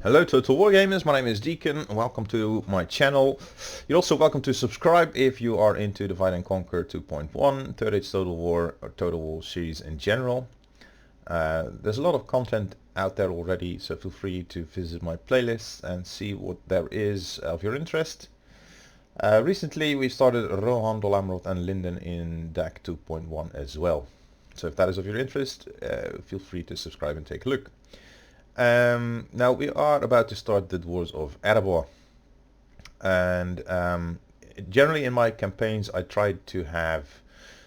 Hello Total Wargamers, my name is Deacon, welcome to my channel. You're also welcome to subscribe if you are into Divide and Conquer 2.1, Third Age Total War or Total War series in general. There's a lot of content out there already, so feel free to visit my playlist and see what there is of your interest. Recently we started Rohan, Dolamroth and Linden in DaC 2.1 as well. So if that is of your interest, feel free to subscribe and take a look. Now we are about to start the Dwarves of Erebor, and generally in my campaigns I tried to have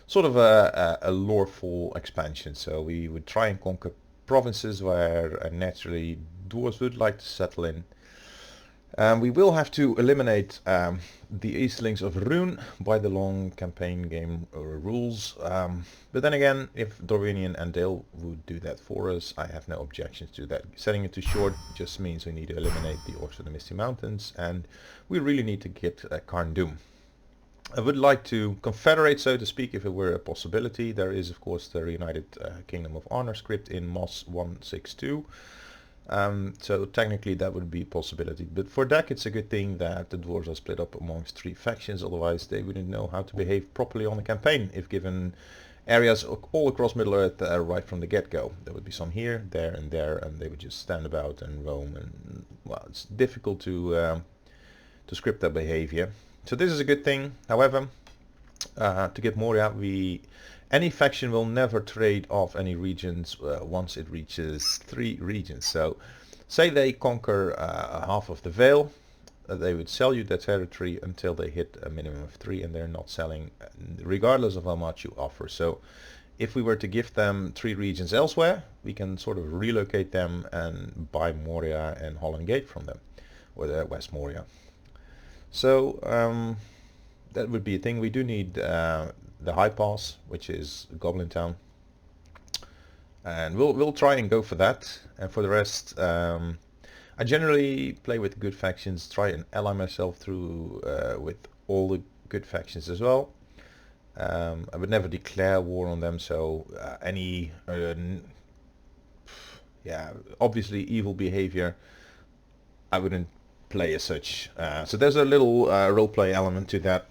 sort of a loreful expansion, so we would try and conquer provinces where naturally Dwarves would like to settle in. We will have to eliminate the Eastlings of Rune by the long campaign game rules, but then again, if Dorvinian and Dale would do that for us, I have no objections to that. Setting it too short just means we need to eliminate the Orcs of the Misty Mountains, and we really need to get Karn Doom. I would like to confederate, so to speak, if it were a possibility. There is of course the Reunited Kingdom of Honor script in MOS 162. So technically that would be a possibility, but for DaC it's a good thing that the Dwarves are split up amongst 3 factions, otherwise they wouldn't know how to behave properly on the campaign if given areas all across Middle-earth right from the get-go. There would be some here, there, and they would just stand about and roam, and well, it's difficult to script their behavior. So this is a good thing. However, to get Moria, any faction will never trade off any regions once it reaches 3 regions. So say they conquer half of the Vale, they would sell you that territory until they hit a minimum of 3, and they're not selling regardless of how much you offer. So if we were to give them 3 regions elsewhere, we can sort of relocate them and buy Moria and Holland Gate from them, or the West Moria. So that would be a thing. We do need the High Pass, which is Goblin Town, and we'll try and go for that. And for the rest, I generally play with good factions, try and ally myself through with all the good factions as well. I would never declare war on them, so any obviously evil behavior I wouldn't play as such. So there's a little roleplay element to that.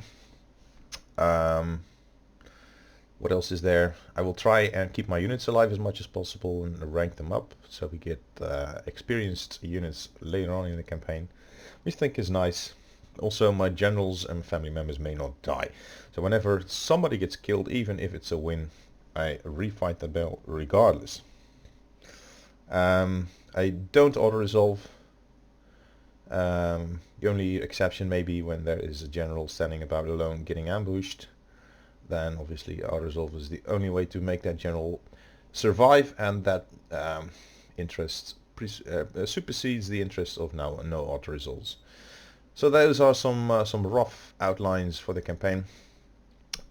What else is there? I will try and keep my units alive as much as possible and rank them up so we get experienced units later on in the campaign, which I think is nice. Also, my generals and family members may not die. So whenever somebody gets killed, even if it's a win, I refight the battle regardless. I don't auto-resolve. The only exception may be when there is a general standing about alone getting ambushed. Then obviously auto-resolve is the only way to make that general survive, and that interest supersedes the interest of now no auto-resolves. So those are some rough outlines for the campaign.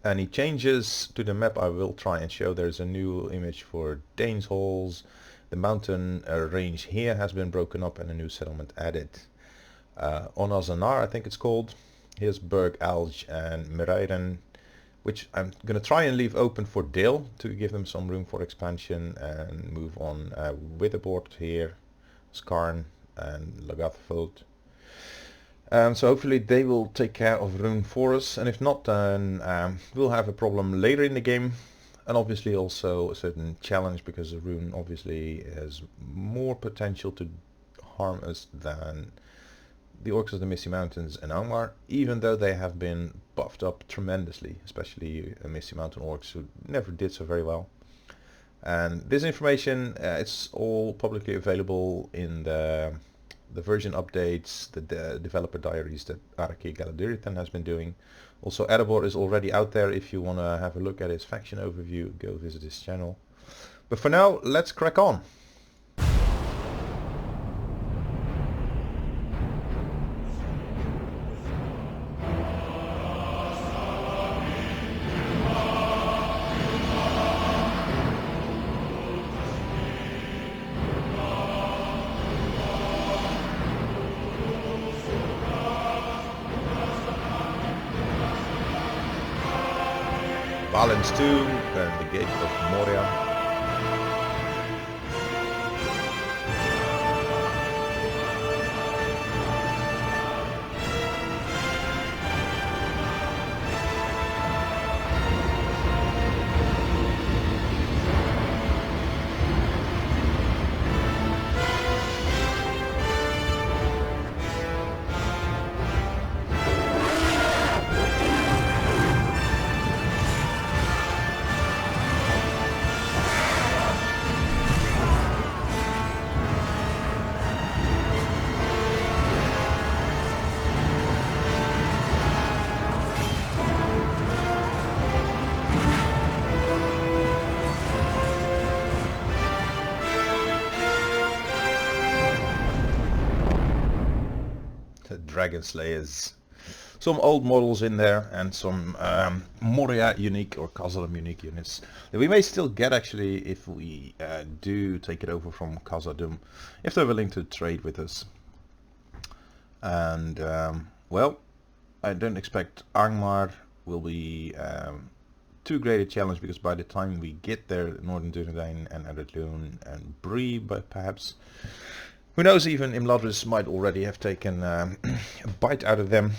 Any changes to the map I will try and show. There's a new image for Dane's Halls. The mountain range here has been broken up and a new settlement added. Onazanar, I think it's called. Here's Berg, Alge and Mireiren, which I'm going to try and leave open for Dale to give them some room for expansion, and move on Witherboard here, Skarn and Lagathofold. So hopefully they will take care of Rune for us, and if not, then we'll have a problem later in the game, and obviously also a certain challenge because the Rune obviously has more potential to harm us than the Orcs of the Misty Mountains and Angmar, even though they have been buffed up tremendously, especially Misty Mountain Orcs, who never did so very well. And this information, it's all publicly available in the version updates, the developer diaries that Araki Galadiritan has been doing. Also, Erebor is already out there. If you want to have a look at his faction overview, go visit his channel. But for now, let's crack on. Balance 2 and the Gate of Moria. dragon slayers. Some old models in there and some Moria unique or Khazad unique units that we may still get actually if we do take it over from Khazad, if they're willing to trade with us. And well, I don't expect Angmar will be too great a challenge, because by the time we get there, Northern Dunedain and Edwardloon and Bree, but perhaps, who knows, even Imladris might already have taken a bite out of them.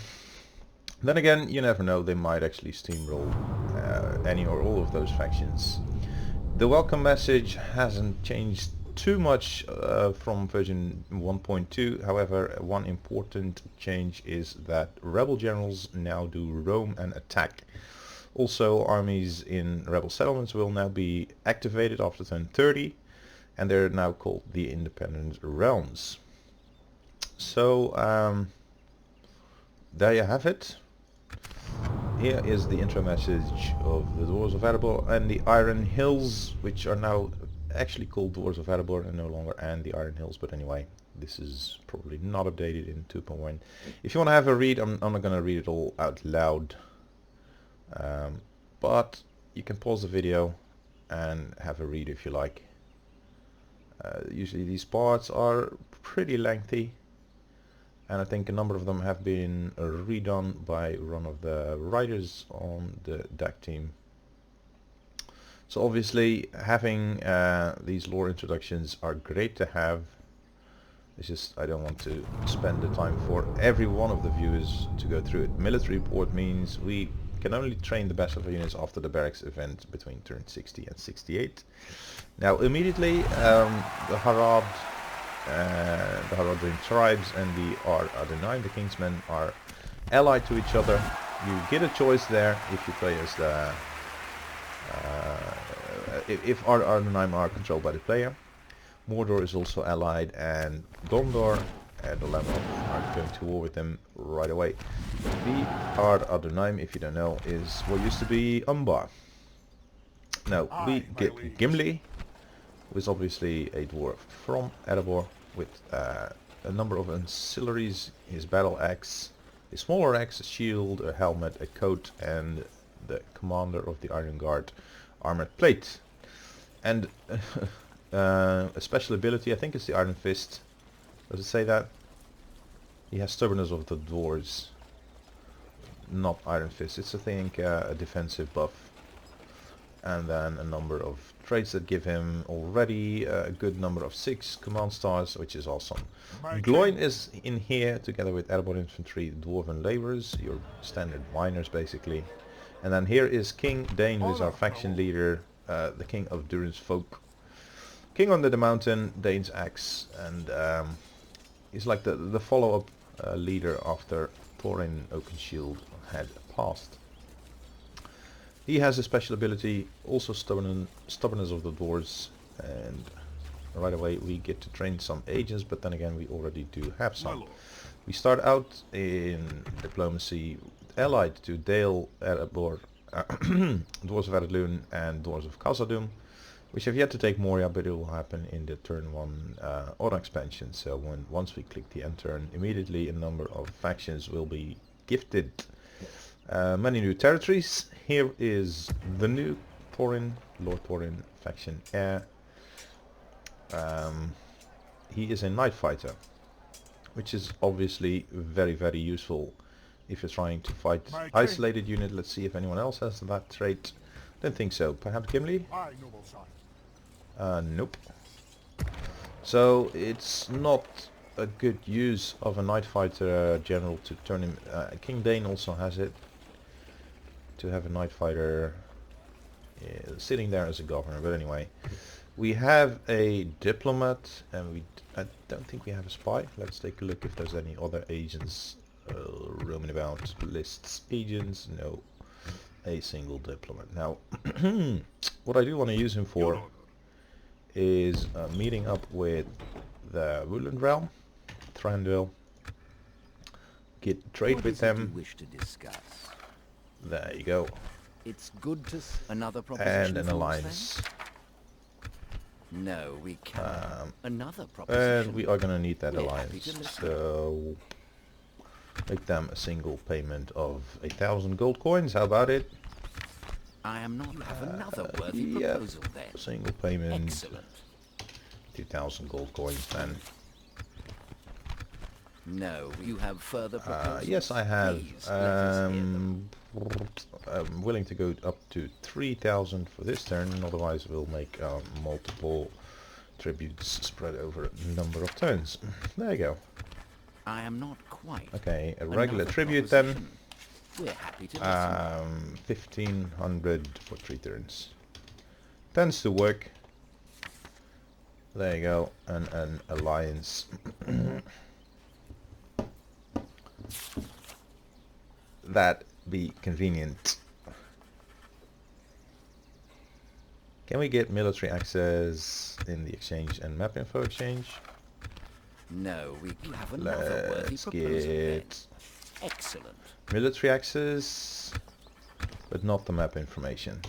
Then again, you never know, they might actually steamroll any or all of those factions. The welcome message hasn't changed too much from version 1.2, however, one important change is that rebel generals now do roam and attack. Also, armies in rebel settlements will now be activated after turn 30, and they're now called the Independent Realms. So, there you have it. Here is the intro message of the Dwarves of Erebor and the Iron Hills, which are now actually called Dwarves of Erebor and no longer and the Iron Hills, but anyway, this is probably not updated in 2.1. If you want to have a read, I'm not going to read it all out loud, but you can pause the video and have a read if you like. Usually these parts are pretty lengthy, and I think a number of them have been redone by one of the writers on the DaC team. So obviously having these lore introductions are great to have. It's just I don't want to spend the time for every one of the viewers to go through it. Military report means we can only train the best of our units after the barracks event between turn 60 and 68. Now immediately the Haradrim tribes and the Adonai, the Kingsmen, are allied to each other. You get a choice there if you play as the if Adonai are controlled by the player. Mordor is also allied, and Gondor and the Lamroth are going to war with them right away. The Adonai, if you don't know, is what used to be Umbar. Now we get Gimli, who is obviously a dwarf from Erebor, with a number of ancillaries: his battle axe, a smaller axe, a shield, a helmet, a coat, and the commander of the Iron Guard armored plate. And a special ability, I think it's the Iron Fist. Does it say that? He has stubbornness of the dwarves, not Iron Fist. It's I think a defensive buff. And then a number of traits that give him already a good number of 6 command stars, which is awesome. Gloin is in here together with Erebor Infantry, Dwarven Labourers, your standard miners basically. And then here is King Dane, who is our faction leader, the King of Durin's Folk. King under the mountain, Dane's axe, and he's like the follow-up leader after Thorin Oakenshield had passed. He has a special ability, also stubbornness of the dwarves, and right away we get to train some agents, but then again we already do have some. We start out in diplomacy allied to Dale, Erebor, Dwarves of Edwardloon and Dwarves of Khazad, which have yet to take Moria, but it will happen in the turn 1 auto expansion. So once we click the end turn, immediately a number of factions will be gifted many new territories. Here is the new Thorin, Lord Thorin faction heir. He is a night fighter, which is obviously very, very useful if you're trying to fight isolated unit. Let's see if anyone else has that trait. Don't think so. Perhaps Gimli? Nope. So it's not a good use of a night fighter general to turn him. King Dane also has it, to have a night fighter sitting there as a governor. But anyway, we have a diplomat, and I don't think we have a spy. Let's take a look if there's any other agents roaming about. Lists agents, no, a single diplomat. Now what I do want to use him for is meeting up with the Woodland Realm, Thranduil, get trade with them. Wish to discuss? There you go. It's good to another proposition. And an alliance. No, we can't. Another proposition. And we are gonna need that alliance. So Make them a single payment of 1,000 gold coins. How about it? I am not. You have another worthy Yep. proposal then. Single payment. Excellent. 2,000 gold coins then. No, you have further proposals. Yes, I have. Please, let us hear them. I'm willing to go up to 3,000 for this turn, otherwise we'll make multiple tributes spread over a number of turns. There you go. I am not quite. Okay, a regular Another tribute then. proposition. We're happy to listen. 1,500 for 3 turns. Tends to work. There you go, and an alliance. That be convenient. Can we get military access in the exchange and map info exchange? No, we have another worthy Let's proposal then. get Excellent. military access, but not the map information.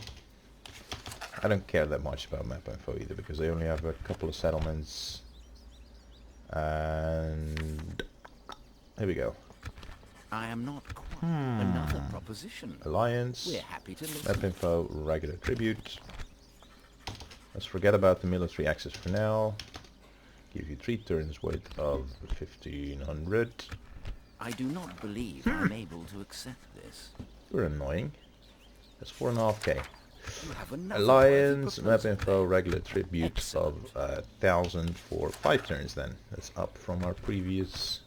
I don't care that much about map info either, because they only have a couple of settlements. And here we go. I am not quite. Another proposition. Alliance, We're happy to listen. map info, regular tribute. Let's forget about the military access for now. Give you 3 turns worth of 1,500. I do not believe I'm able to accept this. You're annoying. That's 4.5k. You have another Alliance, worthy map proposal info, then. regular tribute of Excellent. 1,000 for 5 turns then. That's up from our previous.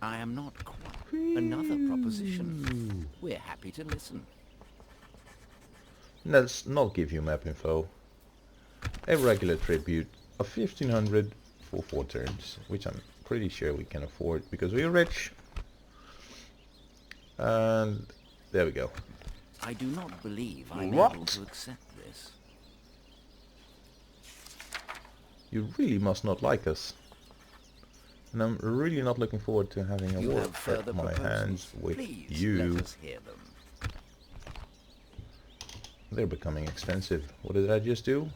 I am not quite. Another proposition. We're happy to listen. Let's not give you map info. A regular tribute of 1,500 for 4 turns, which I'm pretty sure we can afford because we're rich. And there we go. I do not believe I'm What? able to accept this. You really must not like us. And I'm really not looking forward to having a You war have further at my proposals. hands with Please you. let us hear them. They're becoming expensive. What did I just do?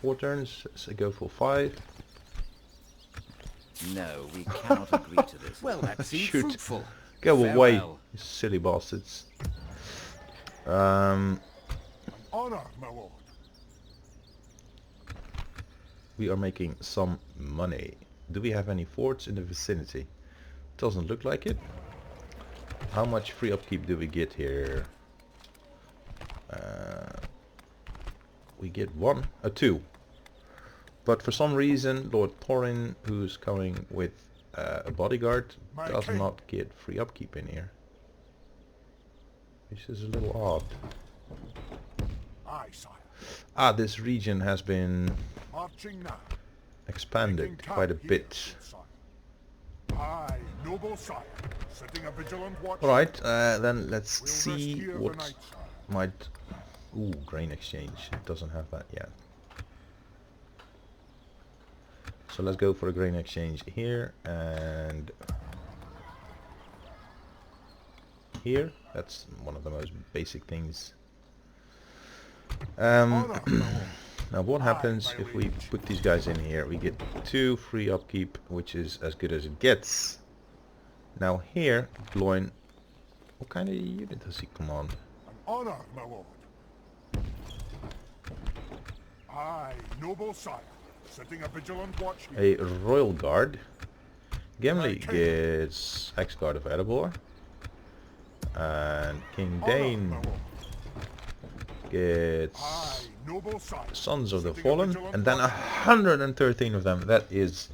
4 turns, so go for 5. No, we cannot agree to this. Well, that seemed Shoot. fruitful. Go away, Farewell. you silly bastards. Honor, my lord. We are making some money. Do we have any forts in the vicinity? Doesn't look like it. How much free upkeep do we get here? We get 2. But for some reason, Lord Thorin, who's coming with a bodyguard, My does king. not get free upkeep in here. Which is a little odd. Aye, sire. Ah, this region has been Marching now. expanded Taking quite a camp here, bit. good sire. Aye, noble sire. Setting a vigilant watch. Alright, then let's We'll see rest here what overnight, sire. might... Ooh, grain exchange. It doesn't have that yet. So let's go for a grain exchange here and here. That's one of the most basic things. Honor, my lord. Now what happens my if we liege. put these guys in here? We get 2 free upkeep, which is as good as it gets. Now here, Gloin, what kind of unit does he command? An honor, my lord. Aye, noble sire. Setting a vigilant watch here. A Royal Guard. Gimli Okay. gets X-Guard of Erebor. And King Honor, Dane my lord. gets Aye, noble sire. Sons of the Setting a Fallen. vigilant And then watch. 113 of them. That is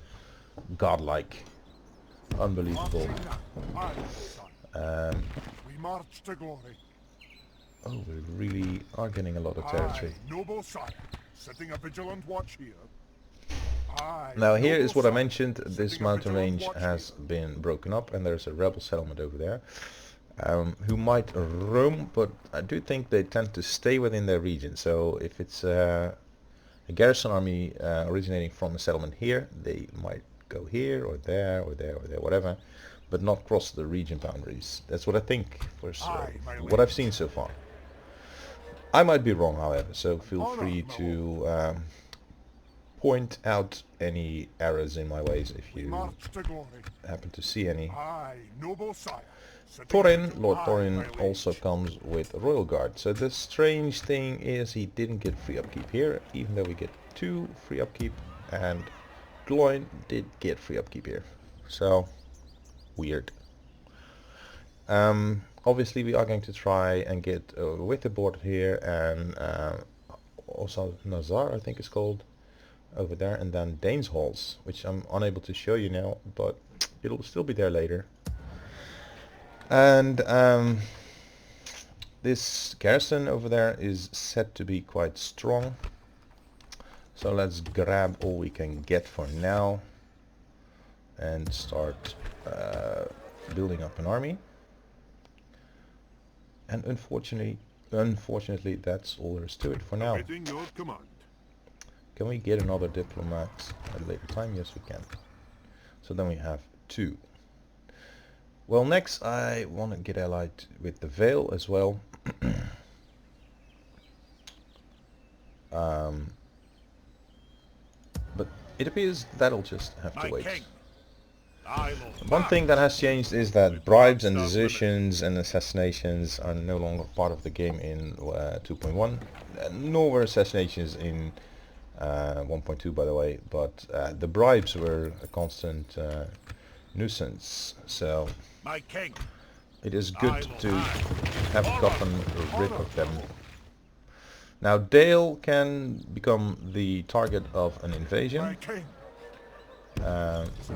godlike. Unbelievable. Marching now. Aye, sire. We march to glory. Oh, we really are getting a lot of territory. Aye, noble sire. Setting a vigilant watch here. Aye, Now here noble is what I sire. mentioned. This Setting a mountain vigilant range watch has here. been broken up and there's a rebel settlement over there. Who might roam, but I do think they tend to stay within their region. So if it's a garrison army originating from a settlement here, they might go here or there or there or there, whatever, but not cross the region boundaries. That's what I think for Aye, my what I've liege. seen so far. I might be wrong, however, so feel Honor, free my to point out any errors in my ways if We you march to glory. happen to see any. Aye, noble sire. Sitting Thorin, vigil. Lord Aye, Thorin, my liege. also comes with a Royal Guard. So the strange thing is he didn't get free upkeep here, even though we get 2 free upkeep, and Gloin did get free upkeep here. So, weird. Obviously we are going to try and get with the board here, and also Nazar I think it's called, over there, and then Dane's Halls, which I'm unable to show you now, but it'll still be there later. And this garrison over there is said to be quite strong, so let's grab all we can get for now and start building up an army. And unfortunately that's all there is to it for now. Awaiting your command. Can we get another diplomat at a later time? Yes, we can. So then we have 2. Well, next I want to get allied with the Vale as well. But it appears that'll just have to wait. One thing that has changed is that bribes and desertions and assassinations are no longer part of the game in 2.1, nor were assassinations in 1.2, by the way, but the bribes were a constant nuisance, so My king. it is good to have gotten rid of them. Now Dale can become the target of an My invasion. king.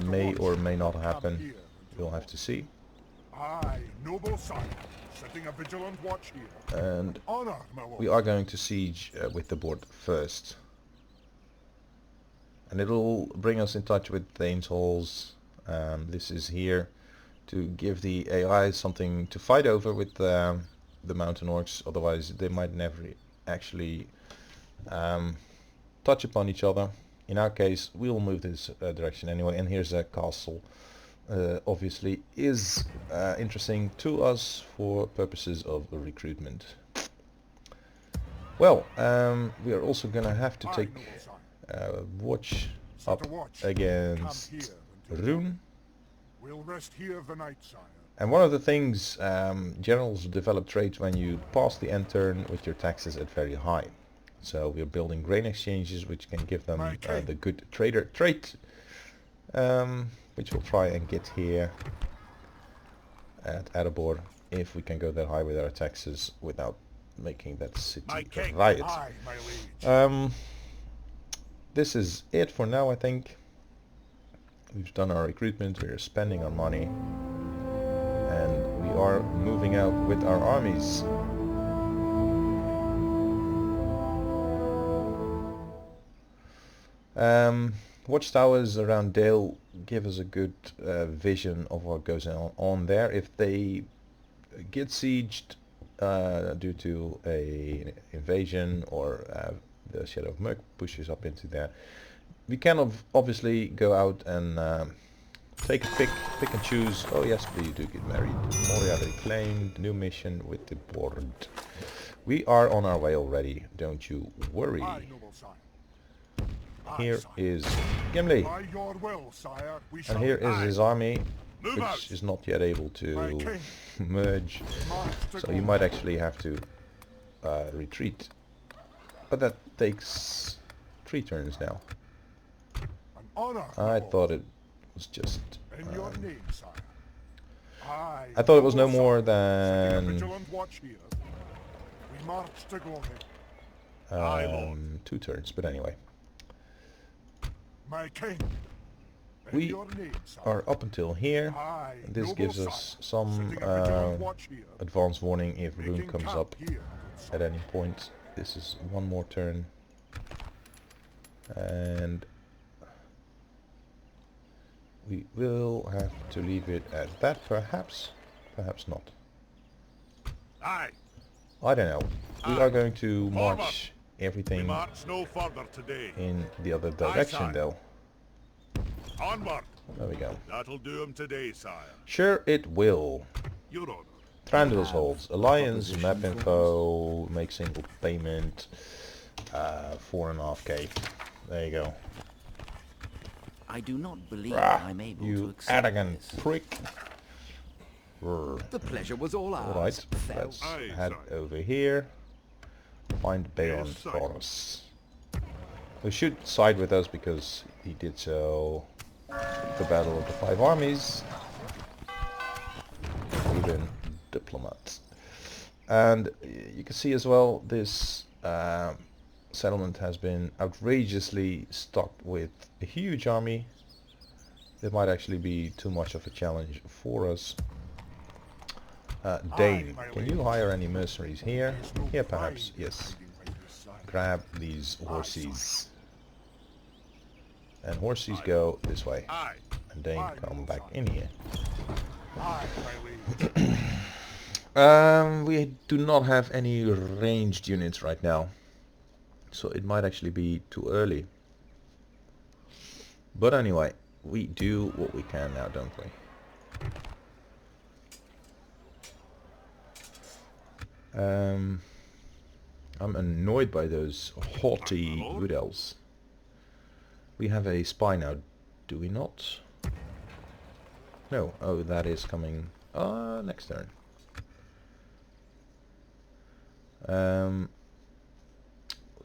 May or may not happen, we'll have to see. Aye, noble sire. Setting a vigilant watch here. And Honor, my lord. we are going to siege with the board first. And it'll bring us in touch with Dane's Halls. This is here to give the AI something to fight over with the mountain orcs, otherwise they might never actually touch upon each other. In our case, we'll move this direction anyway, and here's a castle. Obviously is interesting to us for purposes of recruitment. Well, we are also gonna have to take watch up against Rune. We'll rest here the night, sire. And one of the things, generals develop traits when you pass the end turn with your taxes at very high. So we're building grain exchanges which can give them the good trader trait, which we'll try and get here at Erebor if we can go that high with our taxes without making that city a riot. Aye, my liege. This is it for now, I think. We've done our recruitment, we're spending our money, and we are moving out with our armies. Watchtowers around Dale give us a good vision of what goes on there. If they get sieged due to a invasion, or the Shadow of Merc pushes up into there, we can obviously go out and take a pick and choose. Oh yes, please do get married. Moria reclaimed, new mission with the board. We are on our way already, don't you worry. Aye, noble sire. Aye, Here sire. is Gimli, By your will, sire, we and shall here is his army, Move out. which is not yet able My to king. merge, March to so you might actually have to retreat. But that takes 3 turns now. An honor, my I lord. thought it was just... In your name, sire. Aye, I thought it was no noble more sire. Setting a than vigilant watch here. We march to glory. 2 turns, but anyway. My king. We In your name, sire. are up until here. Aye, And this noble gives sire. us some Setting a vigilant watch here. advance warning if Rune Making comes camp up here, good at sire. any point. This is one more turn. And we will have to leave it at that, perhaps. Perhaps not. Aye, I don't know. We Aye. are going to Forward. march we everything march no further today. in the other direction sire. though. Onward. There we go. That'll do him today, sire. Sure it will. Your honor. Trandal's Holds. Alliance, map proposition info, make single payment, 4.5k. There you go. I do not believe Rah, I'm able to you accept arrogant this. prick. Rrr. The pleasure was all ours. Alright, Farewell. let's Aye, head sire. over here. Find Bayon Yes, sire. for us. Who should side with us because he did so the Battle of the Five Armies. Even diplomats. And you can see as well this settlement has been outrageously stocked with a huge army. That might actually be too much of a challenge for us. Dane, can you hire any mercenaries here? Here perhaps, yes. Grab these horses. And horses go this way. Aye. And Dane come back in here. Aye, my liege. We do not have any ranged units right now. So it might actually be too early. But anyway, we do what we can now, don't we? I'm annoyed by those haughty wood elves. We have a spy now, do we not? No, oh, that is coming next turn.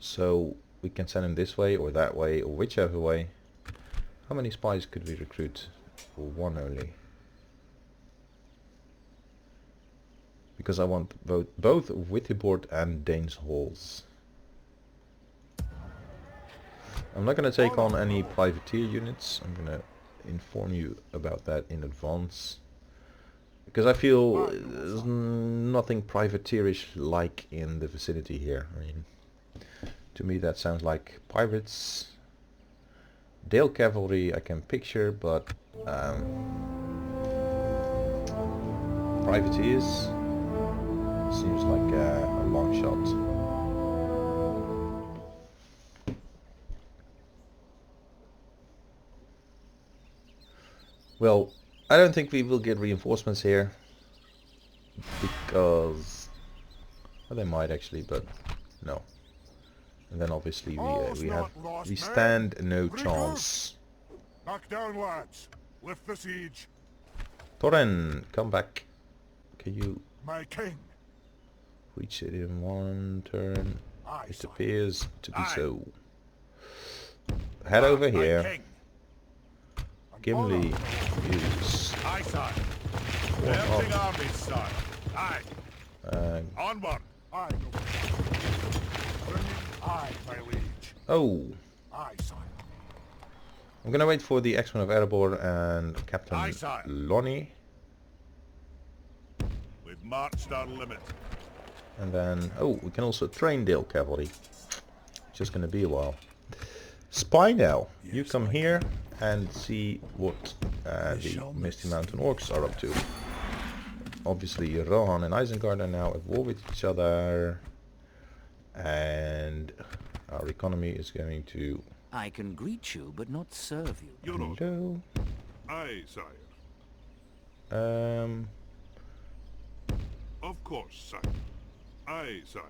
So we can send him this way or that way or whichever way. How many spies could we recruit? For one only. Because I want both Withyboard and Dane's Halls. I'm not going to take on any privateer units. I'm going to inform you about that in advance. Because I feel there's nothing privateerish like in the vicinity here. I mean, to me that sounds like pirates. Dale cavalry I can picture, but privateers seems like a long shot. Well, I don't think we will get reinforcements here because well, they might actually, but no. And then obviously we stand no chance. Knock down, lads. Lift the siege. Torren, come back. Can you My king. reach it in one turn? Aye, It sire. appears to be Aye. so. Head over My here. king. Gimli is Aye, sire. one Mounting up. armies, sire. Aye. Onward. Aye, no. Aye, my liege. Oh, Aye, sire. I'm gonna wait for the X-Men of Erebor and Aye, Captain sire. Lonnie, We've marched our limit. and then we can also train Dale cavalry. Just gonna be a while. Spy now, you come here and see what the Misty Mountain Orcs are up to. Obviously Rohan and Isengard are now at war with each other, and our economy is going to... I can greet you, but not serve you. Your order. Hello. Aye, sire. Of course, sire. Aye, sire.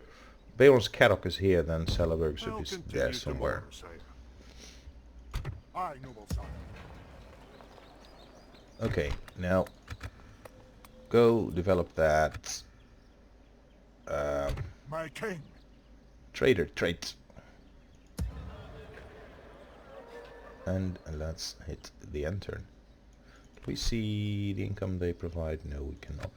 Beorn's Caddock is here, then Celebergsup I'll is continue there to somewhere. order, sire. Aye, noble sire. Okay, now go develop that My king. trader trait. And let's hit the end turn. Can we see the income they provide? No, we cannot.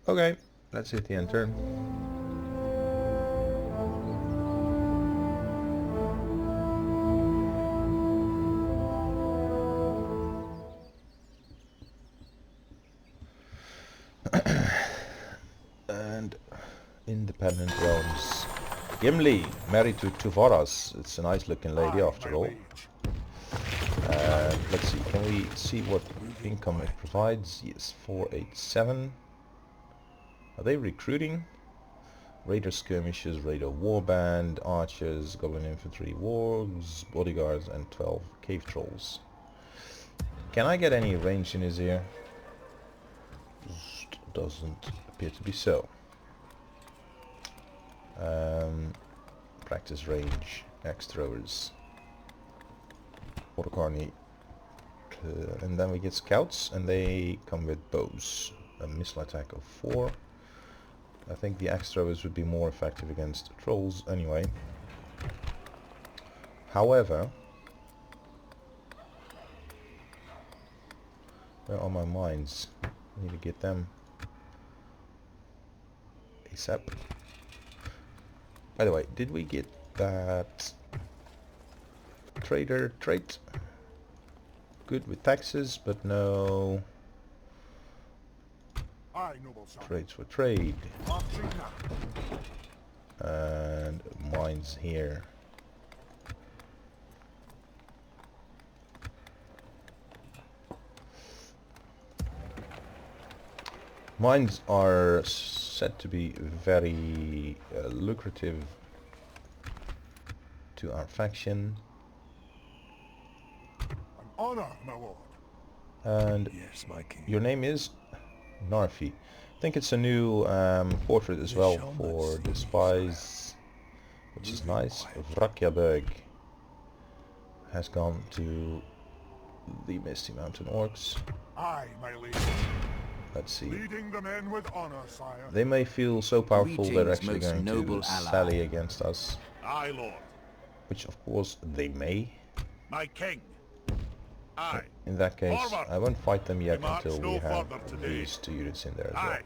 Okay, let's hit the end turn. And independent realms. Gimli, married to Tuvaras. It's a nice looking lady Aye, after my all. liege. Let's see, can we see what income it provides? Yes, 487. Are they recruiting? Raider skirmishes, Raider warband, archers, goblin infantry, wargs, bodyguards, and 12 cave trolls. Can I get any range in his ear? doesn't appear to be so. Practice range, axe throwers, autocarny, and then we get scouts, and they come with bows. A missile attack of 4. I think the axe throwers would be more effective against trolls anyway. However, where are my mines? I need to get them ASAP. By the way, did we get that trader trait? Good with taxes, but no Aye, noble sire. traits for trade. Marching now. And mines here. Mines are said to be very lucrative to our faction. An honor, my lord. And Yes, my king. your name is Narfi. I think it's a new portrait as well for the spies, which is nice. Vrakjaberg has gone to the Misty Mountain Orcs. Aye, my liege. Let's see. Leading the men with honor, sire. They may feel so powerful they're Greetings, actually most going noble to ally. sally against us. Aye, lord. Which of course they may. My king. Aye. In that case, Forward. I won't fight them yet We march until we no have further today. these 2 units in there as well. Aye.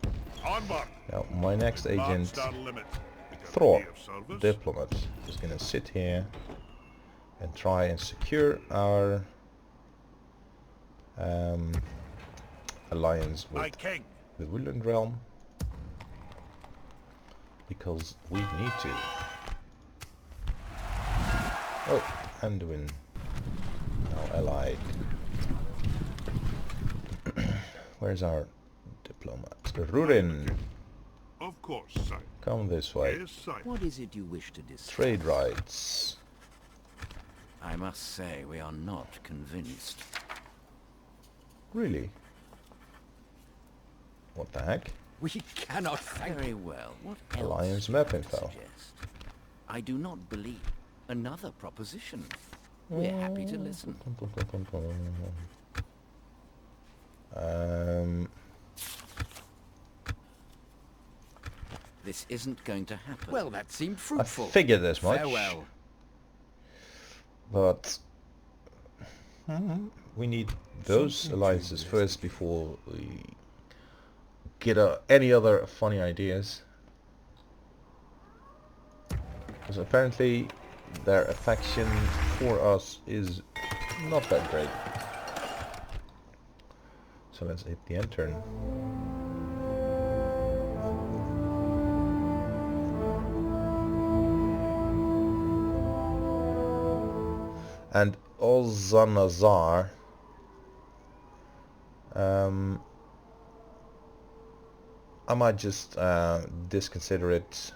Onward. Now, my next agent, Marched our limit. With your Thor, dear service. Diplomat, is going to sit here and try and secure our alliance My with king. the Woodland Realm, because we need to. Oh, Anduin, now allied. Where's our diplomat? Rurin, Of course, sire. come this way. Yes, sire. What is it you wish to discuss? Trade rights. I must say we are not convinced. Really? What the heck? We cannot thank Very well. What else Alliance do map you info. suggest? I do not believe another proposition. We're happy to listen. This isn't going to happen. Well, that seemed I fruitful. figured as much. Farewell. But we need those alliances first before we get any other funny ideas. Because apparently their affection for us is not that great. So let's hit the end turn. And Ozanazar, I might just disconsider it.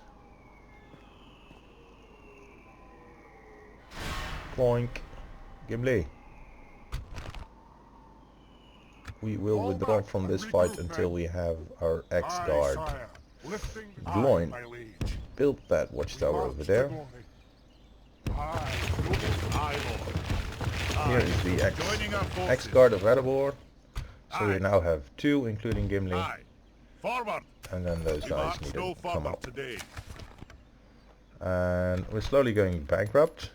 Ploink, Gimli. We will Fall withdraw back from and this fight regroup, until men. we have our Aye, X-Guard. sire. Lifting Gloin. aye, my liege. Build that We watchtower march over to there. glory. Aye, noble. Aye, lord. Here Aye. is the Joining our forces. X-Guard of Erebor. So we Aye. now have 2, including Gimli. Aye. Forward. And then those We guys march need no to come further up. today. And we're slowly going bankrupt.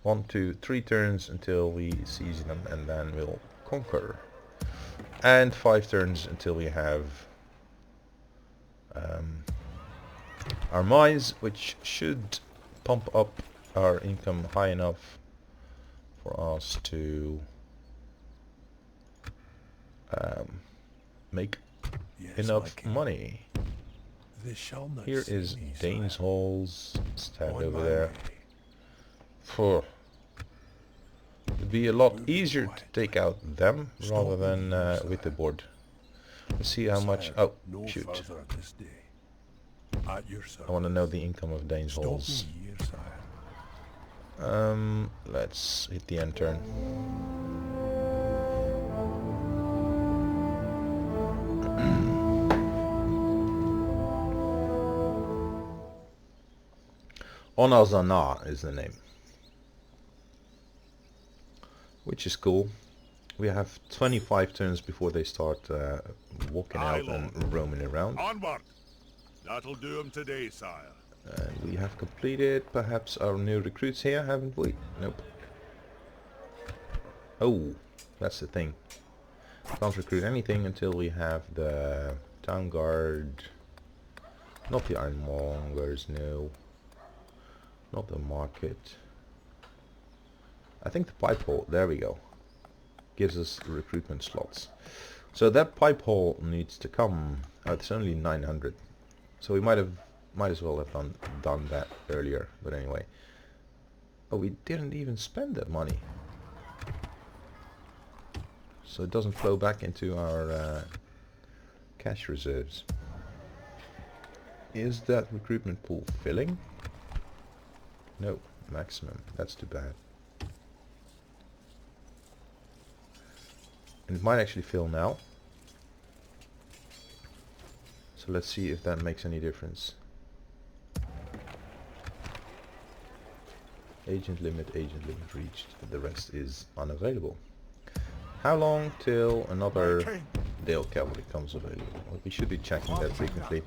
1, 2, 3 turns until we seize them, and then we'll conquer. And 5 turns until we have our mines, which should pump up our income high enough for us to make Yes, enough my king. money. They shall not Here see is me, Dane's sire. Halls. Stand On over my there. way. Phew. It'd be a lot Move easier to quietly. take out them Stop rather than me here, with the sire. board. Let's see how much. Sire, Oh, no shoot! further this day. At your service. I want to know the income of Dane's Stop Halls. me here, sire. Let's hit the end turn. Onazana is the name. Which is cool. We have 25 turns before they start walking out and roaming around. Onward! That'll do him today, sire. And we have completed perhaps our new recruits here, haven't we? Nope. Oh, that's the thing. Can't recruit anything until we have the town guard. Not the ironmongers, no. Not the market. I think the pipe hole, there we go. Gives us recruitment slots. So that pipe hole needs to come. Oh, it's only 900. So we might as well have done that earlier, but anyway. Oh, we didn't even spend that money. So it doesn't flow back into our cash reserves. Is that recruitment pool filling? No, maximum. That's too bad. And it might actually fill now. So let's see if that makes any difference. Agent limit reached. The rest is unavailable. How long till another Dale cavalry comes available? Well, we should be checking that frequently.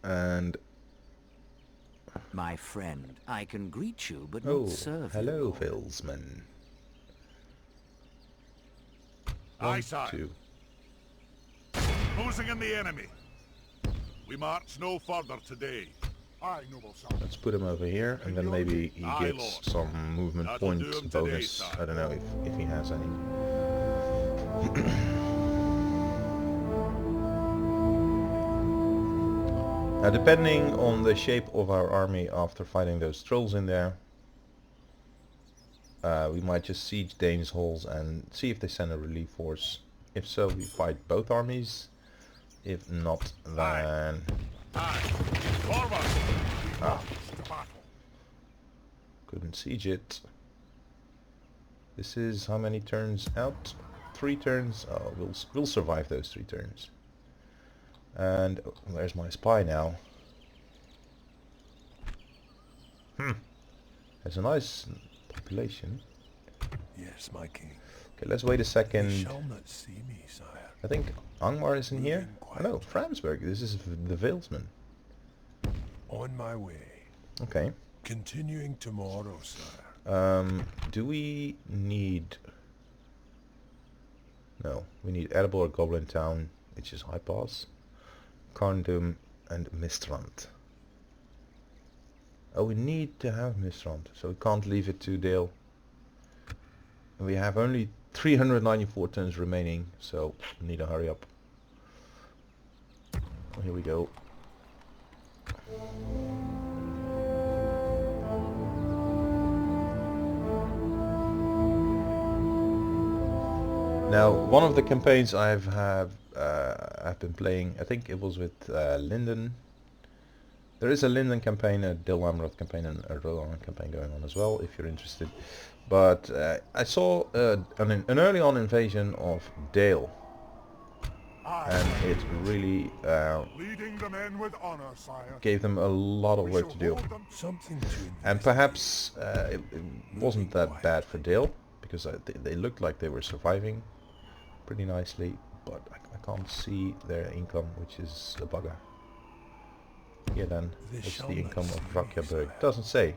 And My friend, I can greet you, but not serve you. hello, Vilsman. Aye, sire. 2. Closing in the enemy. We march no further today. Aye, noble sire. Let's put him over here, and then maybe he Aye, gets Lord. some movement That'll do point him today, bonus. sire. I don't know if he has any. Now, depending on the shape of our army after fighting those trolls in there, we might just siege Dane's halls and see if they send a relief force. If so, we fight both armies. If not, then... Aye. Forward! Ah, To battle. couldn't siege it. This is how many turns out? 3 turns. Oh, we'll survive those 3 turns. And there's my spy now. There's a nice population. Yes, my king. Okay, let's wait a You second. shall not see me, sire. I think Angmar is in here. Moving Oh no, Framsburg. This is the Valesman. On my way. Okay. Continuing tomorrow, sire. Do we need... No, we need Erebor, Goblin Town, which is High Pass, Carndum and Mistrand. Oh, we need to have Mistrand, so we can't leave it to Dale. And we have only 394 turns remaining, so we need to hurry up. Oh, here we go. Now, one of the campaigns I've been playing, I think it was with Linden. There is a Linden campaign, a Dilwamerod campaign, and a Roland campaign going on as well, if you're interested. But I saw an early on invasion of Dale, and it really Leading the men with honor, sire. gave them a lot of We work shall to do. hold them Something to And perhaps it wasn't that bad for Dale, because they looked like they were surviving pretty nicely, but I can't see their income, which is a bugger. Here then, They what's shall the not income see of me, Rakjaberg? sire. Doesn't say.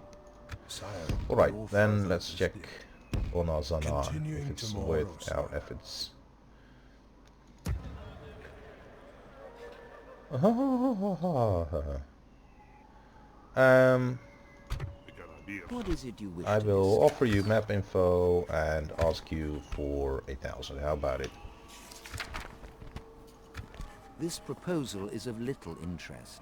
Sire, Alright, no then further let's this check day. on our Zana if Continuing it's tomorrow, worth our sire. efforts. Good idea. What is it you wish I to will discuss? offer you map info and ask you for 8,000. How about it? This proposal is of little interest.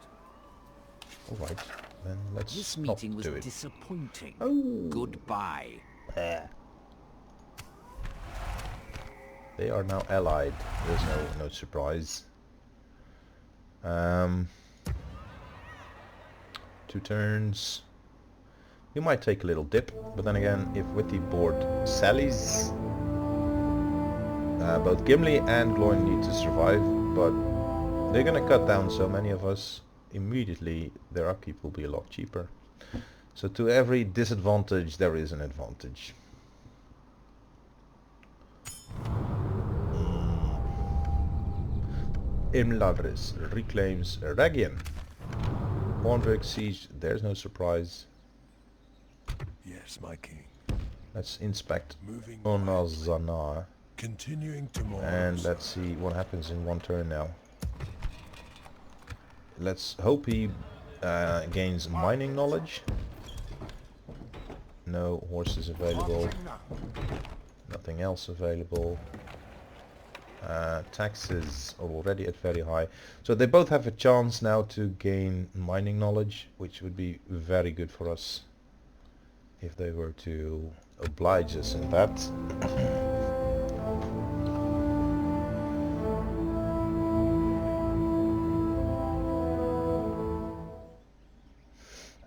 Alright, then let's This not meeting was do it. disappointing. Oh. Goodbye. They are now allied. There's no surprise. 2 turns. We might take a little dip, but then again, if with the board sallies, both Gimli and Gloin need to survive, but they're gonna cut down so many of us. immediately their upkeep will be a lot cheaper. So to every disadvantage there is an advantage. Imladris reclaims Ragian. Bornberg siege, there's no surprise. Yes, my king. Let's inspect Moving Onazana. Continuing tomorrow. And let's see what happens in one turn now. Let's hope he gains mining knowledge. No horses available. Nothing else available. Taxes are already at very high. So they both have a chance now to gain mining knowledge, which would be very good for us if they were to oblige us in that.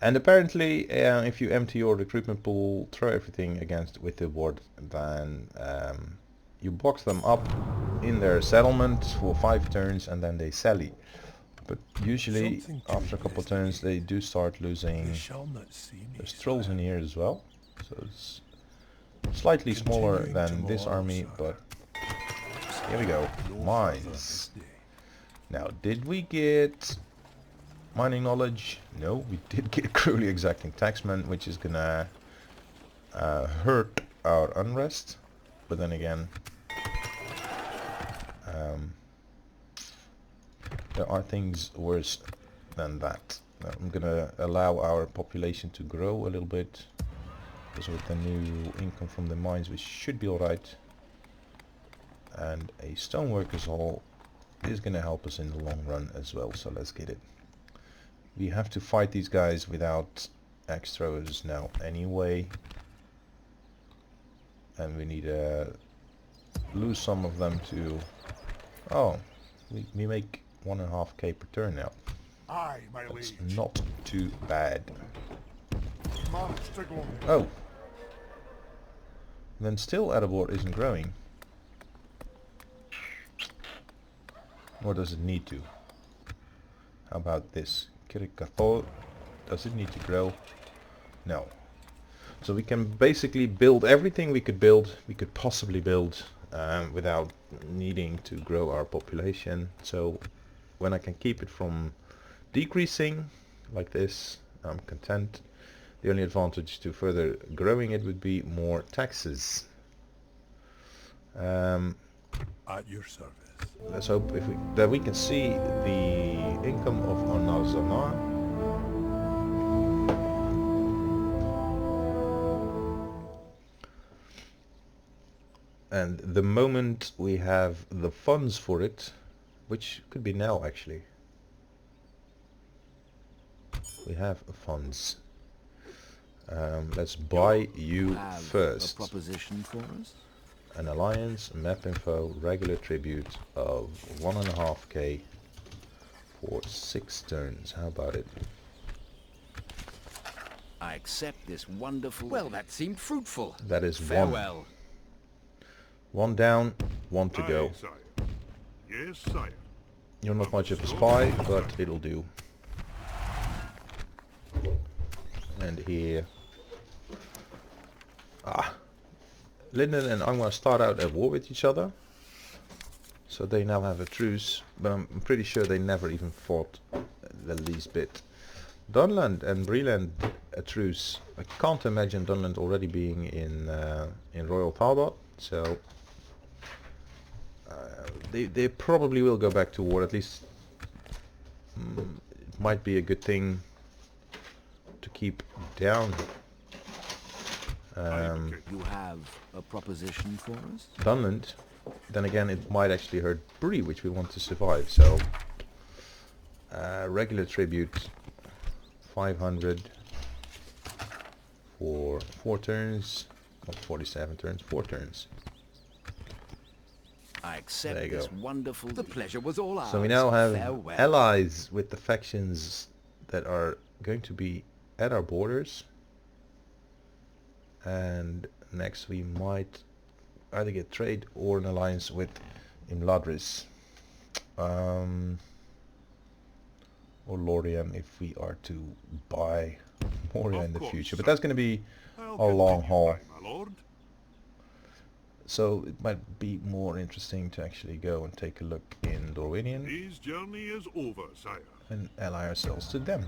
And apparently, if you empty your recruitment pool, throw everything against with the board, then you box them up in their settlement for 5 turns and then they sally. But usually after a couple of turns they do start losing. There's trolls in here as well, so it's slightly smaller than this army, but here we go. Mines. Now, did we get mining knowledge? No, we did get cruelly exacting taxman, which is gonna hurt our unrest, but then again there are things worse than that. I'm gonna allow our population to grow a little bit, because with the new income from the mines we should be alright, and a stoneworkers hall is gonna help us in the long run as well, so let's get it. We have to fight these guys without axe throwers now anyway, and we need to lose some of them to... Oh, we make 1.5k per turn now. Aye, my That's liege. not too bad. March to glory. Oh, then still Erebor isn't growing. Or does it need to? How about this? Kirikathol, does it need to grow? No. So we can basically build everything we could possibly build without needing to grow our population. So when I can keep it from decreasing like this, I'm content. The only advantage to further growing it would be more taxes. At your service. Let's hope that we can see the income of Onazana. And the moment we have the funds for it, which could be now actually, we have funds. Let's buy you first. A proposition for us? An alliance, map info, regular tribute of 1.5k for 6 turns. How about it? I accept this wonderful... Well, that seemed fruitful. That is Farewell. one down, 1 to go. Aye, sire. Yes, sire. You're not much of a spy, but it'll do. And here... Linden and Angmar start out at war with each other. So they now have a truce, but I'm pretty sure they never even fought the least bit. Dunland and Breland a truce. I can't imagine Dunland already being in Royal Talbot, so they probably will go back to war. At least it might be a good thing to keep down. You have a proposition for us? Dunland. Then again, it might actually hurt Bree, which we want to survive. So regular tribute, 500 for 4 turns, not 47 turns, 4 turns. I accept There you this go. wonderful... The pleasure was all ours. So we now have Farewell. allies with the factions that are going to be at our borders. And next we might either get trade or an alliance with Imladris. or Lorien if we are to buy Moria Of in the course, future. But sir. that's going to be I'll a long continue, haul. my lord. So it might be more interesting to actually go and take a look in Dorwinian Today's journey is over, sire. and ally ourselves to them.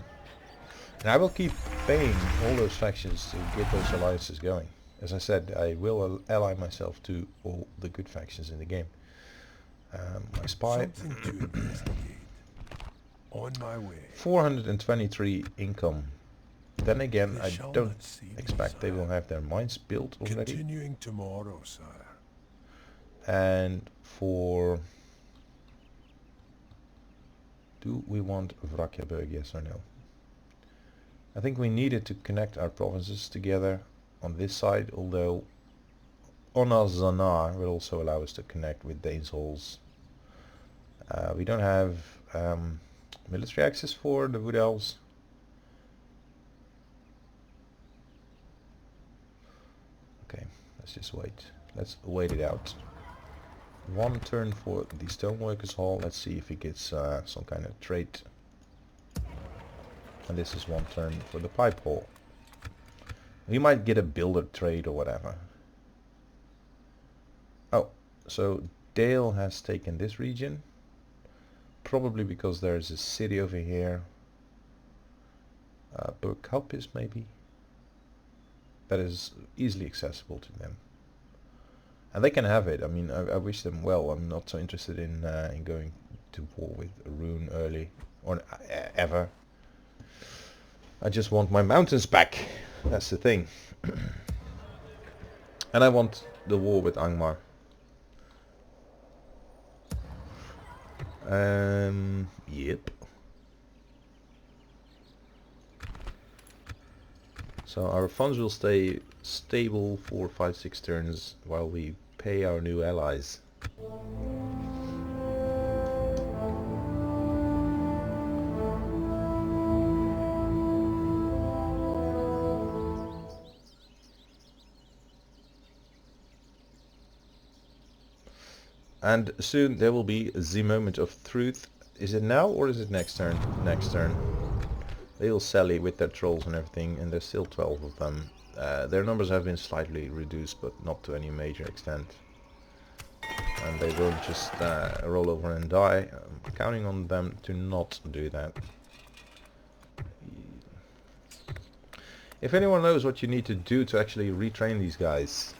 And I will keep paying all those factions to get those alliances going. As I said, I will ally myself to all the good factions in the game. My spy, Something to investigate. On my way. 423 income. Then again, They I shall don't not see me, expect they sire. will have their mines built already. Continuing tomorrow, sire. And for... do we want Wrakjaberg, yes or no? I think we needed to connect our provinces together on this side, although Onazanar will also allow us to connect with Daneshalls. We don't have military access for the Wood Elves. Okay, let's just wait. Let's wait it out. One turn for the Stoneworkers Hall. Let's see if he gets some kind of trait. And this is one turn for the Pipe Hall. We might get a builder trade or whatever. Oh, so Dale has taken this region. Probably because there's a city over here. Burghalpis maybe. That is easily accessible to them. And they can have it. I mean, I wish them well. I'm not so interested in going to war with Rune early. Or ever. I just want my mountains back. That's the thing. And I want the war with Angmar. Yep. So our funds will stay stable for 5-6 turns while we pay our new allies. And soon there will be the moment of truth. Is it now or is it next turn? Next turn. They'll sally with their trolls and everything, and there's still 12 of them. Their numbers have been slightly reduced, but not to any major extent. And they won't just roll over and die. I'm counting on them to not do that. If anyone knows what you need to do to actually retrain these guys,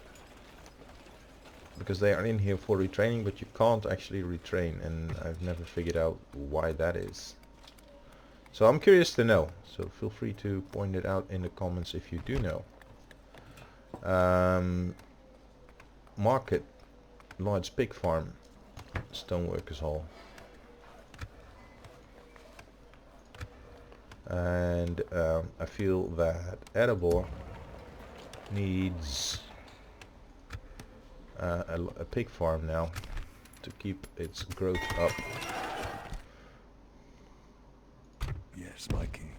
because they are in here for retraining, but you can't actually retrain, and I've never figured out why that is. So I'm curious to know, so feel free to point it out in the comments if you do know. Market, large pig farm, Stoneworkers Hall. And I feel that Erebor needs a pig farm now to keep its growth up. Yes, my king.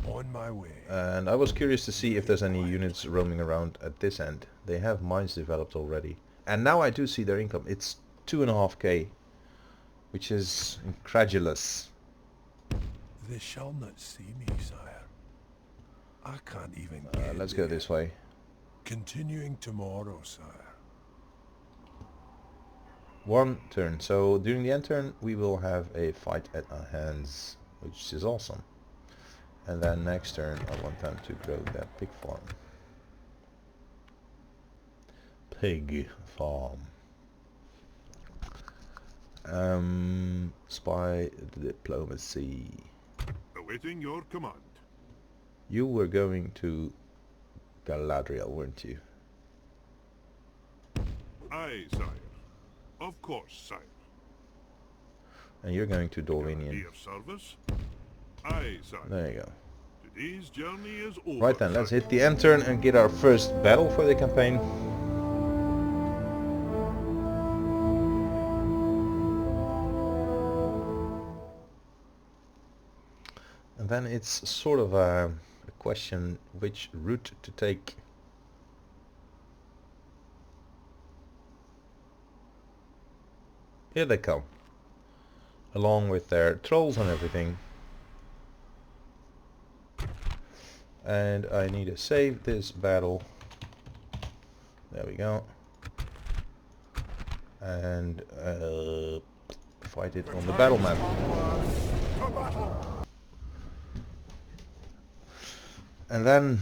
On my way. And I was curious to see if there's any units roaming around at this end. They have mines developed already. And now I do see their income. It's 2.5k, which is incredulous. They shall not see me, sire. I can't even get Let's go this way. Continuing tomorrow, sire. One turn. So during the end turn we will have a fight at our hands, which is awesome. And then next turn I want them to grow that pig farm. Pig farm. Spy diplomacy. Awaiting your command. You were going to Galadriel, weren't you? Aye, sire. Of course, sire. And you're going to Be Dorwinian. of service? Aye, sire. There you go. Today's journey is over. Right then, let's sire. hit the end turn and get our first battle for the campaign. And then it's sort of a question which route to take. Here they come, along with their trolls and everything. And I need to save this battle. There we go. And fight it on the battle map. And then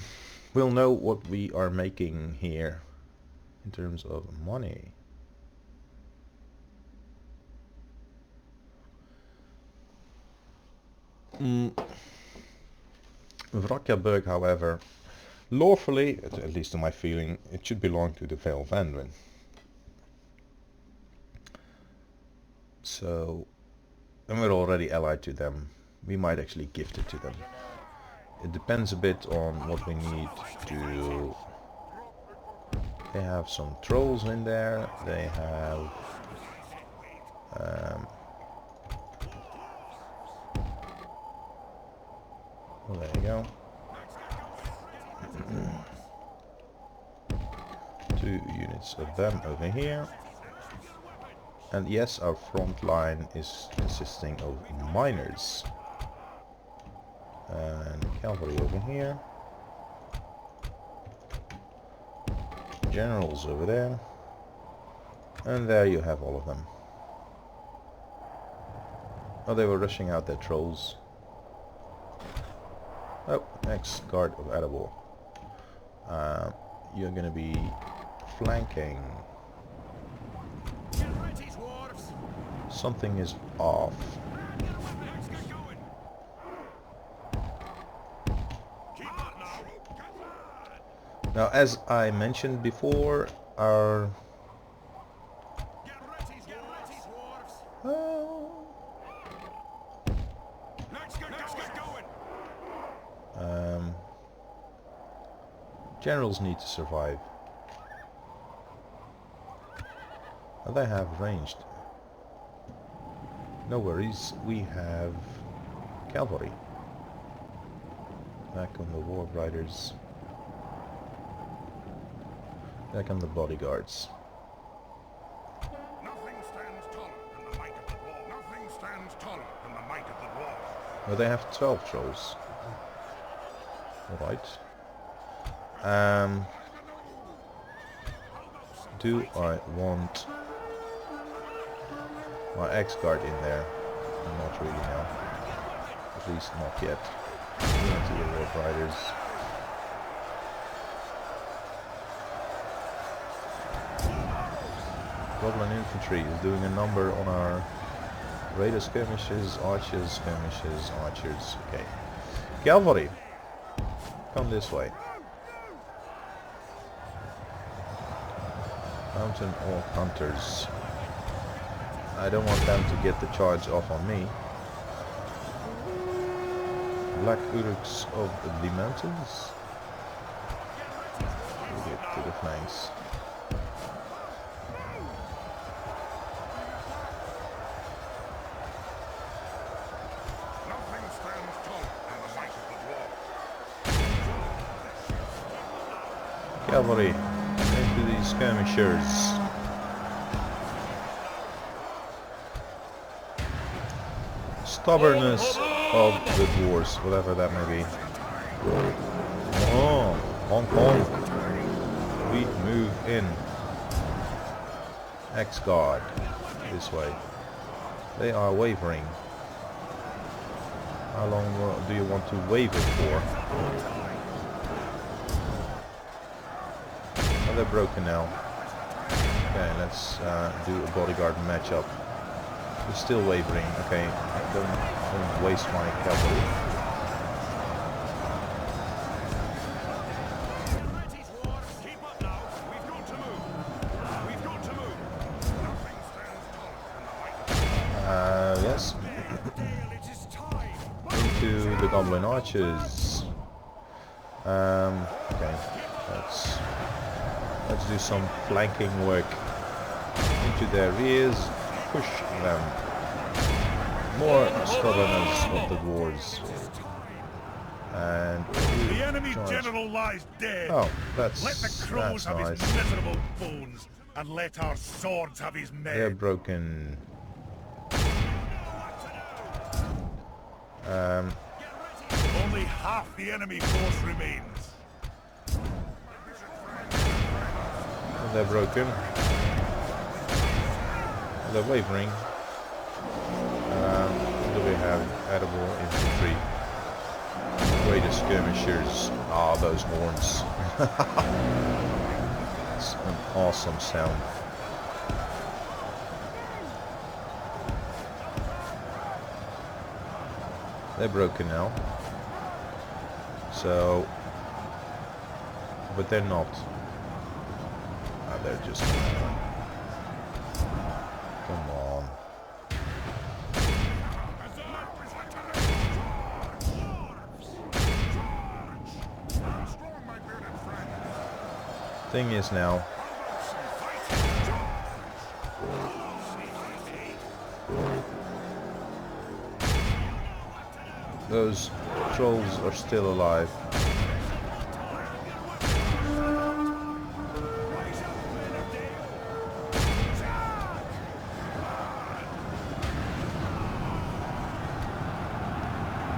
we'll know what we are making here in terms of money. Wrakjaburg, however, lawfully, at least to my feeling, it should belong to the Vale of Anduin. So, and we're already allied to them. We might actually gift it to them. It depends a bit on what we need to... They have some trolls in there. They have... well, there you go. 2 units of them over here. And yes, our front line is consisting of miners. And cavalry over here. Generals over there. And there you have all of them. Oh, they were rushing out their trolls. Oh, next guard of Erebor. You're gonna be flanking. Something is off. Now, as I mentioned before, our generals need to survive. Now they have ranged. No worries, we have cavalry. Back on the war riders. Back on the bodyguards. Nothing stands taller than the might of the dwarf. Nothing stands taller than the might of the dwarf. Well, they have 12 trolls. Alright. Do I want my X-Guard in there? Not really now. At least not yet. Into the War Riders. Goblin infantry is doing a number on our raider skirmishes, archers, skirmishes, archers. Okay. Cavalry, come this way. Mountain Orc Hunters. I don't want them to get the charge off on me. Black Uruks of the mountains. We'll get to the flanks. Nothing stands taller than the might of the dwarf. Cavalry, into these skirmishers. Stubbornness of the dwarves, whatever that may be. Oh, Hong Kong. We move in. X-Guard, this way. They are wavering. How long do you want to waver for? Oh, they're broken now. Okay, let's do a bodyguard matchup. We're still wavering. Okay, don't waste my cavalry. Yes. Into the goblin archers. Okay, let's do some flanking work into their rears. Push them. More stubbornness of the dwarves. And The enemy general lies dead. oh, that's Let the crows have nice. his miserable bones, and let our swords have his They're men. broken. Only half the enemy force remains. They're broken. They're wavering. Do we have edible infantry? Greatest skirmishers. Ah, those horns. It's an awesome sound. They're broken now. So, but they're not. They're just. Come on. Thing is now. Those trolls are still alive.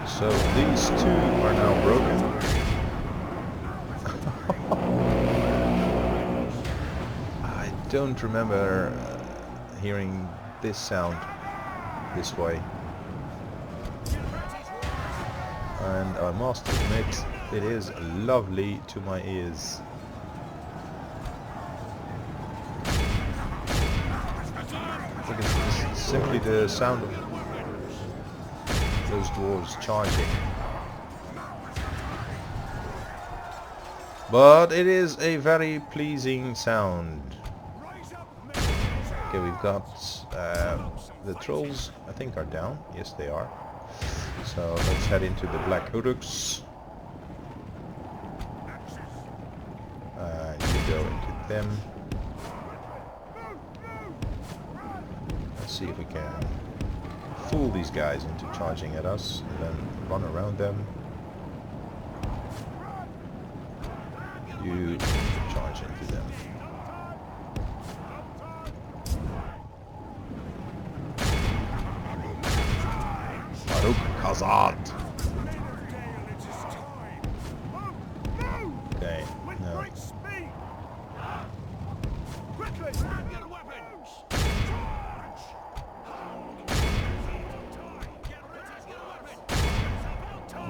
So these two are now broken. I don't remember hearing this sound this way. And I must admit, it is lovely to my ears. It's simply the sound of those dwarves charging. But it is a very pleasing sound. Okay, we've got the trolls, I think, are down. Yes, they are. So let's head into the Black Uruks. You go into them. Let's see if we can fool these guys into charging at us and then run around them. You charge into them. Hazard. Okay, no.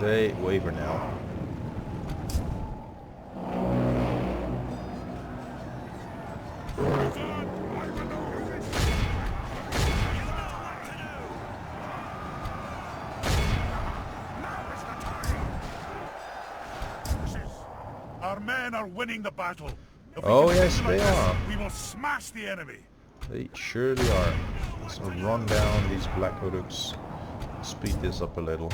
They waver now. Our men are winning the battle. Oh yes, they are. We will smash the enemy. They surely are. Let's run down these Black Uruks. Speed this up a little.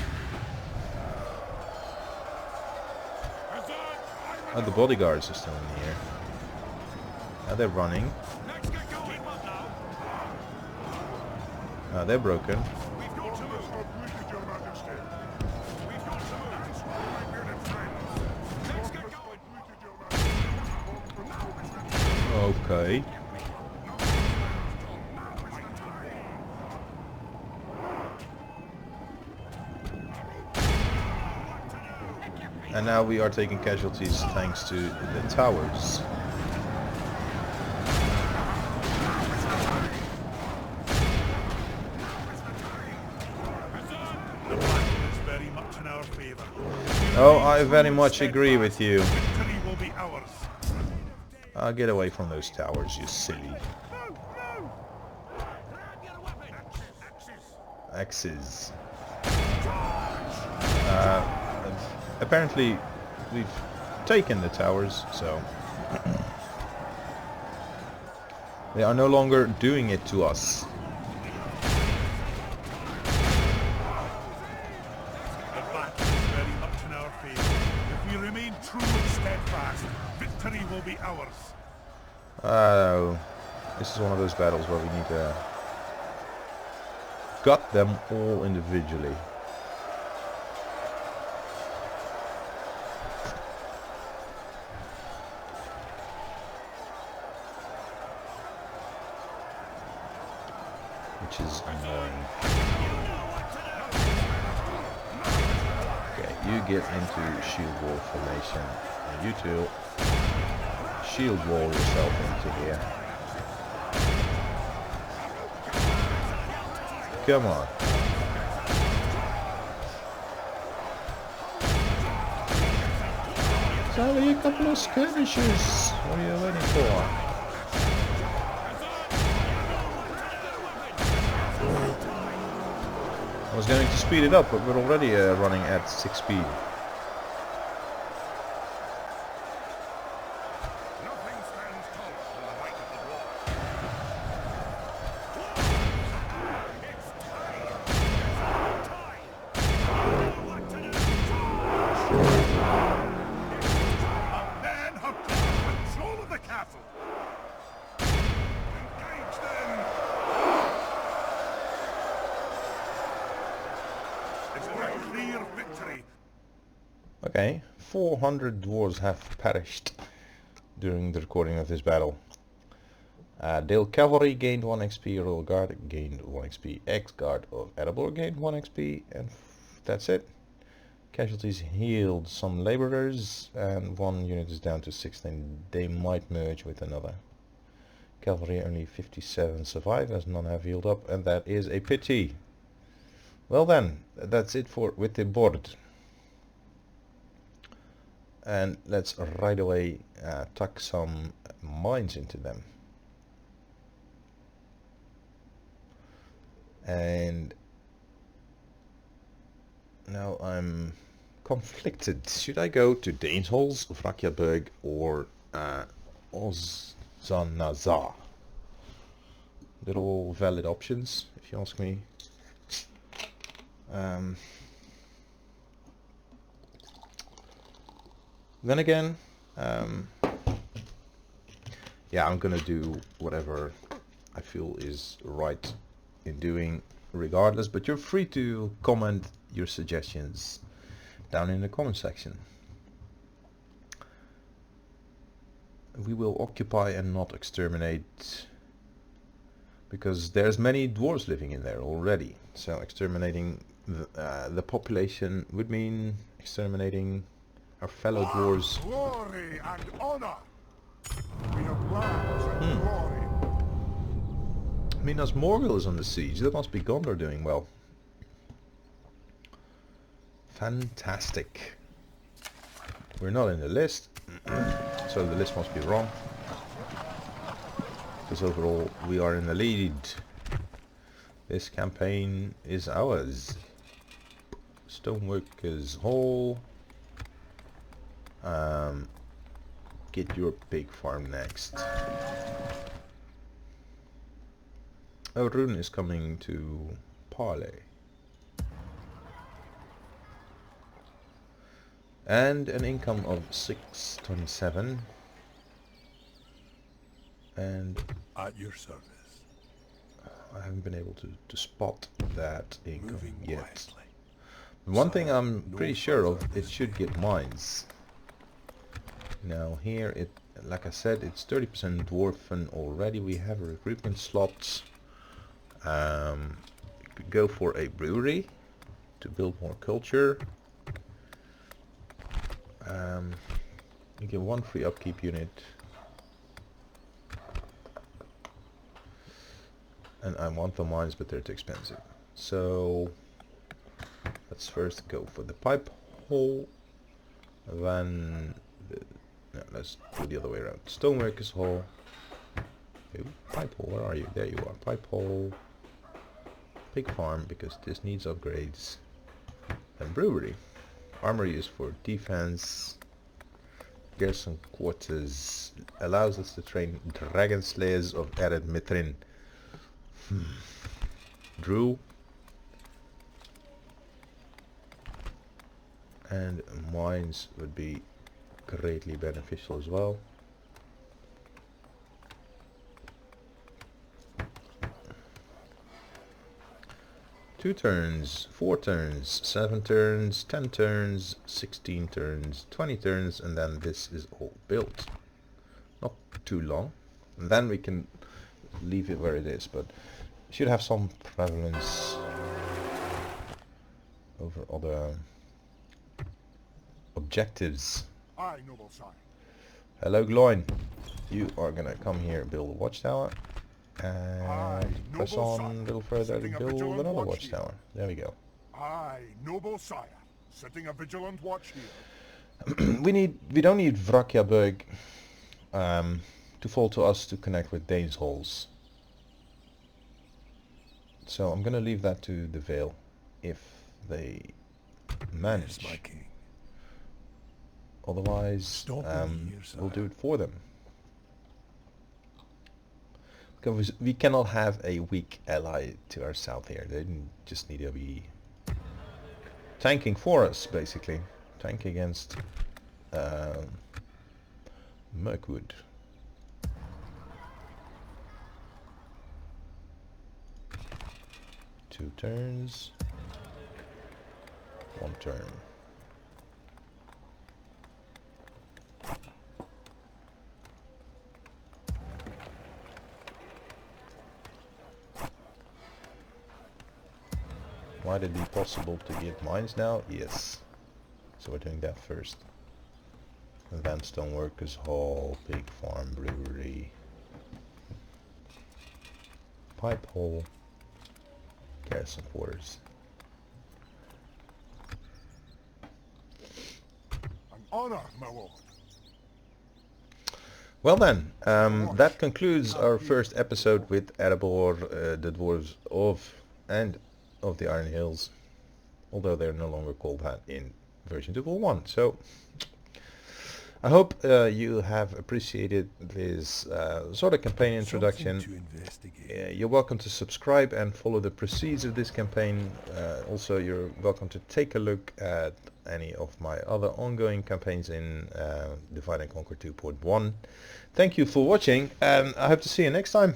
Oh, the bodyguards are still in here. Now they're running. They're broken. Okay. And now we are taking casualties thanks to the towers. Oh, I very much agree with you. Get away from those towers, you silly. Axes. Apparently, we've taken the towers, so they are no longer doing it to us. The battle is very much in our favor. If we remain true and steadfast, victory will be ours. This is one of those battles where we need to gut them all individually. Which is annoying. Okay, you get into shield wall formation, and you two shield wall yourself into here. Come on. It's only a couple of skirmishes. What are you waiting for? I was going to speed it up, but we're already running at 6 speed. Nothing stands taller than the might of the dwarf. It's time! What to do? Our men have got control of the castle! Engage them! It's a clear victory. Okay, 400 dwarves have perished during the recording of this battle. Dale Cavalry gained 1 XP, Royal Guard gained 1 XP, X-Guard of Erebor gained 1 XP, and that's it. Casualties healed some laborers, and 1 unit is down to 16. They might merge with another. Cavalry only 57 survive, as none have healed up, and that is a pity. Well then, that's it for with the board. And let's right away tuck some mines into them. And now I'm conflicted. Should I go to Dainsholz, Vrakjaberg, or Ozanazar? They're all valid options, if you ask me. Then again, yeah, I'm gonna do whatever I feel is right in doing regardless, but you're free to comment your suggestions down in the comment section. We will occupy and not exterminate, because there's many dwarves living in there already, so exterminating the population would mean exterminating our fellow dwarves. Glory and honor! We have lands and glory. Minas Morgul is on the siege. That must be Gondor doing well. Fantastic. We're not in the list, so the list must be wrong. Because overall we are in the lead. This campaign is ours. Stoneworkers Hall. Get your pig farm next. Oh, Rune is coming to Parley. And an income of 627. And At your service. I haven't been able to spot that income Moving yet. quietly. One thing I'm pretty sure of, it should get mines. Now here, it, like I said, it's 30% dwarfen already. We have a recruitment slot. We could go for a brewery to build more culture. You get 1 free upkeep unit. And I want the mines, but they're too expensive. So let's first go for the pipe hole. Then no, let's do the other way around. Stoneworkers hall. Ooh, pipe hole, where are you? There you are. Pipe hole. Pig farm, because this needs upgrades. And brewery. Armory is for defense. Garrison quarters allows us to train dragon slayers of Ered Mithrin. Drew. And mines would be greatly beneficial as well. Two turns, 4 turns, 7 turns, 10 turns, 16 turns, 20 turns, and then this is all built. Not too long. And then we can leave it where it is, but should have some prevalence over other objectives. Aye, noble sire. Hello, Gloin. You are gonna come here and build a watchtower. Aye, And press noble on sire. a little further to Setting a build vigilant another watch watchtower. There we go. Aye, noble sire. Setting a vigilant watch here. We don't need Vrakjaberg to fall to us to connect with Dane's Halls. So I'm gonna leave that to the Vale if they manage. Yes, my king. Otherwise, Stop here, we'll sire. do it for them. Because we cannot have a weak ally to our south here. They just need to be tanking for us, basically. Tank against Mirkwood. Two turns. One turn. Might it be possible to get mines now? Yes. So we're doing that first. Advanced Stoneworkers Hall, Pig Farm, Brewery, Pipe Hole, Garrison Quarters. An honor, my lord. Well then, that concludes our first episode with Erebor, the Dwarves of the Iron Hills, although they're no longer called that in version 2.1. So I hope you have appreciated this sort of campaign introduction. Something to investigate. You're welcome to subscribe and follow the proceeds of this campaign. Also, you're welcome to take a look at any of my other ongoing campaigns in Divide and Conquer 2.1. Thank you for watching, and I hope to see you next time.